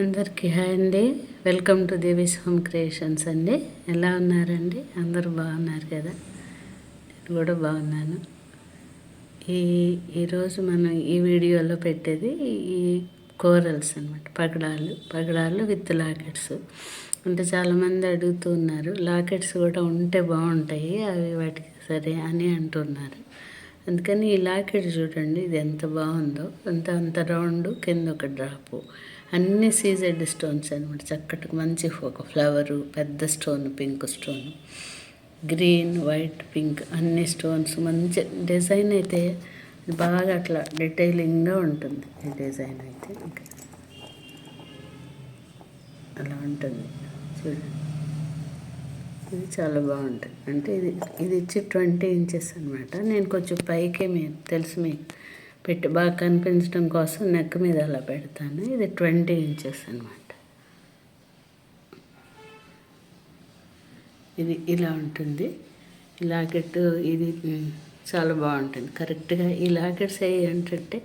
అందరికీ హాయ్ అండి. Welcome to Devi's home creations అండి. ఎలా ఉన్నారండి? అందరూ బాగున్నారు కదా? నేను కూడా బాగున్నాను. ఈరోజు మనం ఈ వీడియోలో పెట్టేది ఈ కోరల్స్ అనమాట. పగడాలు విత్ లాకెట్స్. అంటే చాలామంది అడుగుతున్నారు, లాకెట్స్ కూడా ఉంటే బాగుంటాయి, అవి వాటికి సరే అని అంటున్నారు. అందుకని ఈ లాకెట్ చూడండి, ఇది ఎంత బాగుందో. అంత రౌండ్, కింద ఒక డ్రాపు, అన్ని సీజెడ్ స్టోన్స్ అనమాట. చక్కటి మంచి ఒక ఫ్లవరు, పెద్ద stone, pink stone, green, white, pink అన్ని స్టోన్స్. మంచి డిజైన్ అయితే బాగా అట్లా డీటెయిలింగ్గా ఉంటుంది. ఈ డిజైన్ అయితే ఇంకా అలా ఉంటుంది చూడండి. ఇది చాలా బాగుంటుంది. అంటే ఇది వచ్చి 20 ఇంచెస్ అనమాట. నేను కొంచెం పైకే మీకు తెలుసు, మీకు పెట్టి బాగా కనిపించడం కోసం నెక్ మీద అలా పెడతాను. ఇది 20 ఇంచెస్ అనమాట. ఇది ఇలా ఉంటుంది. ఈ లాకెట్ ఇది చాలా బాగుంటుంది. కరెక్ట్గా ఈ లాకెట్స్ ఏంటంటే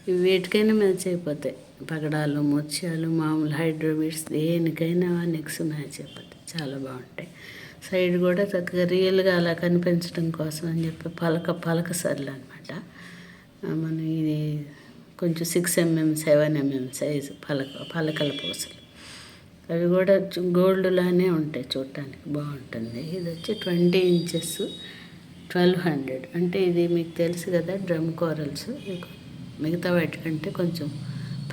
ఇవి వేటికైనా మ్యాచ్ అయిపోతాయి. పగడాలు, ముత్యాలు, మామూలు హైడ్రోబీడ్స్ దేనికైనా నెక్స్ మ్యాచ్ అయిపోతాయి. చాలా బాగుంటాయి. సైడ్ కూడా చక్కగా రియల్గా అలా కనిపించడం కోసం అని చెప్పి పలక సర్లు అనమాట. మనం ఇది కొంచెం 6 mm 7 mm సైజు పలకల పూసలు. అవి కూడా గోల్డ్ లానే ఉంటాయి, చూడటానికి బాగుంటుంది. ఇది వచ్చి 20 ఇంచెస్ 1200. అంటే ఇది మీకు తెలుసు కదా, డ్రమ్ కోరల్స్ మిగతా వాటికంటే కొంచెం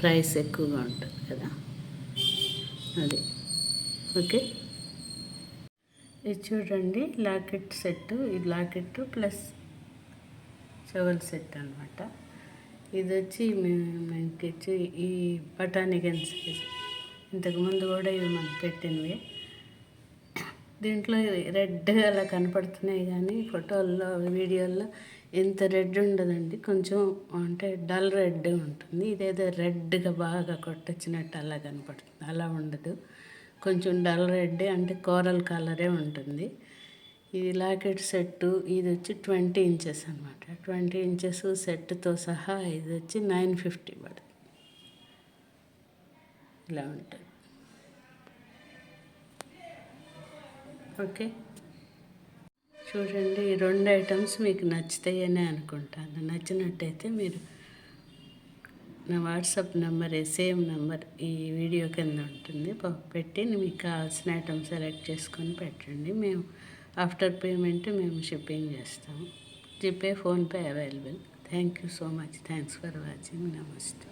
ప్రైస్ ఎక్కువగా ఉంటుంది కదా, అది. ఓకే, ఇది చూడండి లాకెట్ సెట్. ఇది లాకెట్ ప్లస్ చెవుల సెట్ అనమాట. ఇది వచ్చి మనకి ఈ బటానికన్ సైజ్. ఇంతకుముందు కూడా ఇవి మనకు పెట్టినవి. దీంట్లో రెడ్గా అలా కనపడుతున్నాయి, కానీ ఫోటోల్లో వీడియోల్లో ఇంత రెడ్ ఉండదండి. కొంచెం అంటే డల్ రెడ్ ఉంటుంది. ఇదేదో రెడ్గా బాగా కొట్టొచ్చినట్టు అలా కనపడుతుంది. అలా ఉండదు, కొంచెం డల్ రెడ్, అంటే కోరల్ కలరే ఉంటుంది. ఇది లాకెట్ సెట్టు. ఇది వచ్చి 20 ఇంచెస్ అనమాట. 20 ఇంచెస్ సెట్తో సహా ఇది వచ్చి 950 పడుతుంది. ఇలా ఉంటుంది. ఓకే, చూడండి. ఈ 2 ఐటమ్స్ మీకు నచ్చుతాయని అనుకుంటాను. నచ్చినట్టయితే మీరు నా వాట్సాప్ నెంబర్, సేమ్ నెంబర్ ఈ వీడియో కింద ఉంటుంది, పెట్టి మీకు కావాల్సిన ఐటమ్ సెలెక్ట్ చేసుకొని పెట్టండి. మేము ఆఫ్టర్ పేమెంట్ మేము షిప్పింగ్ చేస్తాము. GPay, PhonePe available. Thank you so much. Thanks for watching. నమస్తే.